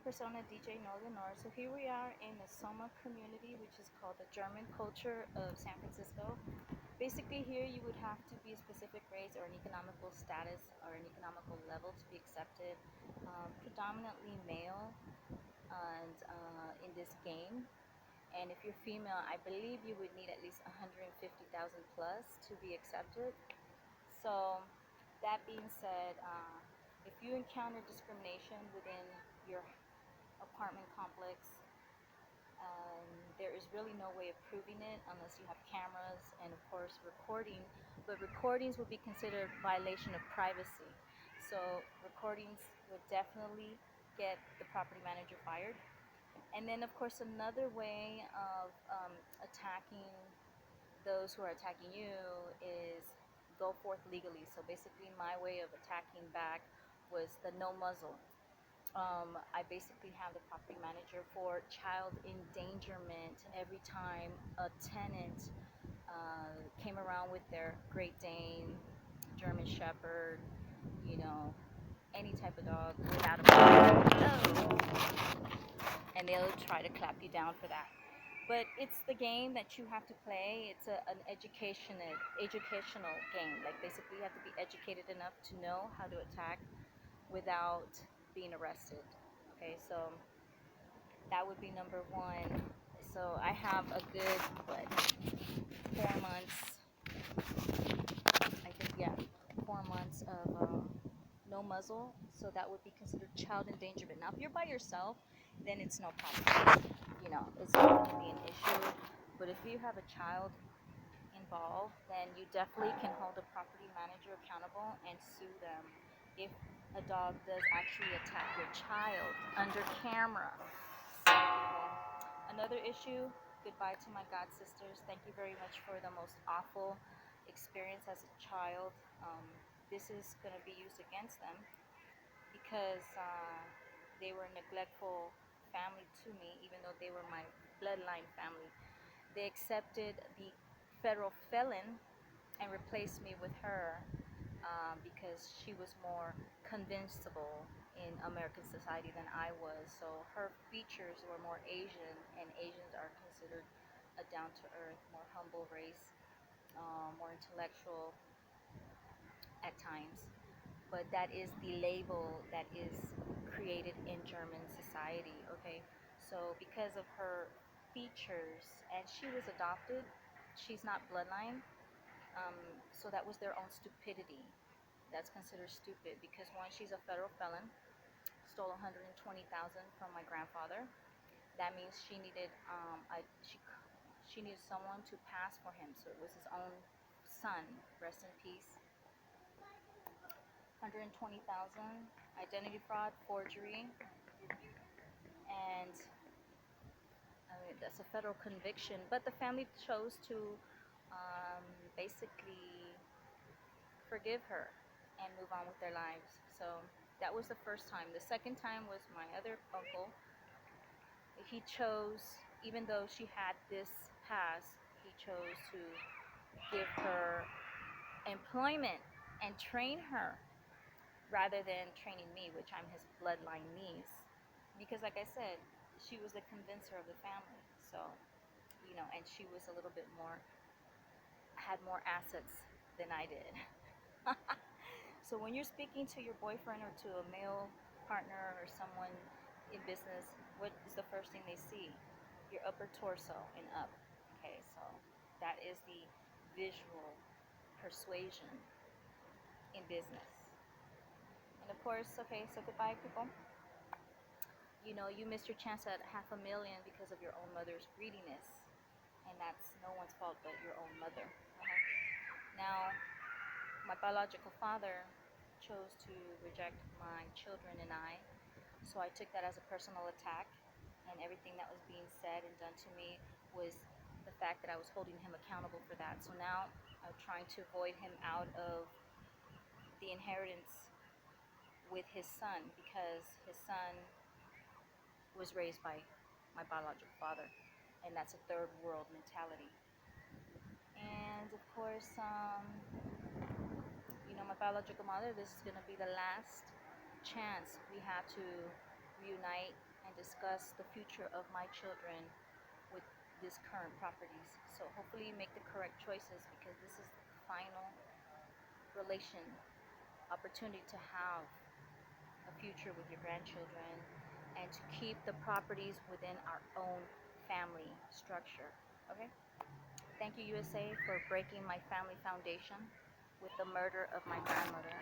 persona DJ Nolanor. So here we are in the Soma community, which is called the German culture of San Francisco. Basically, here you would have to be a specific race or an economical status or an economical level to be accepted. Predominantly male, and in this game. And if you're female, I believe you would need at least 150,000 plus to be accepted. So, that being said, if you encounter discrimination within your apartment complex, there is really no way of proving it unless you have cameras and, of course, recording. But recordings would be considered violation of privacy. So, recordings would definitely get the property manager fired. And then, of course, another way of attacking those who are attacking you is go forth legally. So basically, my way of attacking back was the no muzzle. I basically have the property manager for child endangerment every time a tenant came around with their Great Dane, German Shepherd, you know, any type of dog without a and they'll try to clap you down for that. But it's the game that you have to play. It's an educational game. Like basically, you have to be educated enough to know how to attack without being arrested. Okay, so that would be number one. So I have a good 4 months. I think, yeah, 4 months of no muzzle. So that would be considered child endangerment. Now, if you're by yourself, then it's no problem. You know, it's not going to be an issue. But if you have a child involved, then you definitely can hold the property manager accountable and sue them if a dog does actually attack your child under camera. So, another issue, goodbye to my god sisters. Thank you very much for the most awful experience as a child. This is going to be used against them because they were a neglectful family to me, even though they were my bloodline family. They accepted the federal felon and replaced me with her because she was more convincible in American society than I was. So her features were more Asian, and Asians are considered a down-to-earth, more humble race, more intellectual at times. But that is the label that is created in German society. Okay, so because of her features, and she was adopted, she's not bloodline. um, so that was their own stupidity. That's considered stupid because one, she's a federal felon, stole 120,000 from my grandfather. That means she needed someone to pass for him, so it was his own son. Rest in peace. 120,000, identity fraud, forgery, and I mean that's a federal conviction. But the family chose to basically forgive her and move on with their lives. So that was the first time. The second time was my other uncle. He chose, even though she had this past, he chose to give her employment and train her rather than training me, which I'm his bloodline niece. Because, like I said, she was the convincer of the family. So, and she was a little bit more, had more assets than I did. So when you're speaking to your boyfriend or to a male partner or someone in business, what is the first thing they see? Your upper torso and up. Okay, so that is the visual persuasion in business. And of course, okay, so goodbye, people. You missed your chance at 500,000 because of your own mother's greediness. And that's no one's fault but your own mother. Now, my biological father chose to reject my children and I, so I took that as a personal attack, and everything that was being said and done to me was the fact that I was holding him accountable for that. So now I'm trying to void him out of the inheritance with his son because his son was raised by my biological father, and that's a third world mentality. And of course, my biological mother, this is going to be the last chance we have to reunite discuss the future of my children with these current properties. So hopefully you make the correct choices, because this is the final relation opportunity to have a future with your grandchildren and to keep the properties within our own family structure. Okay? Thank you, USA, for breaking my family foundation with the murder of my grandmother.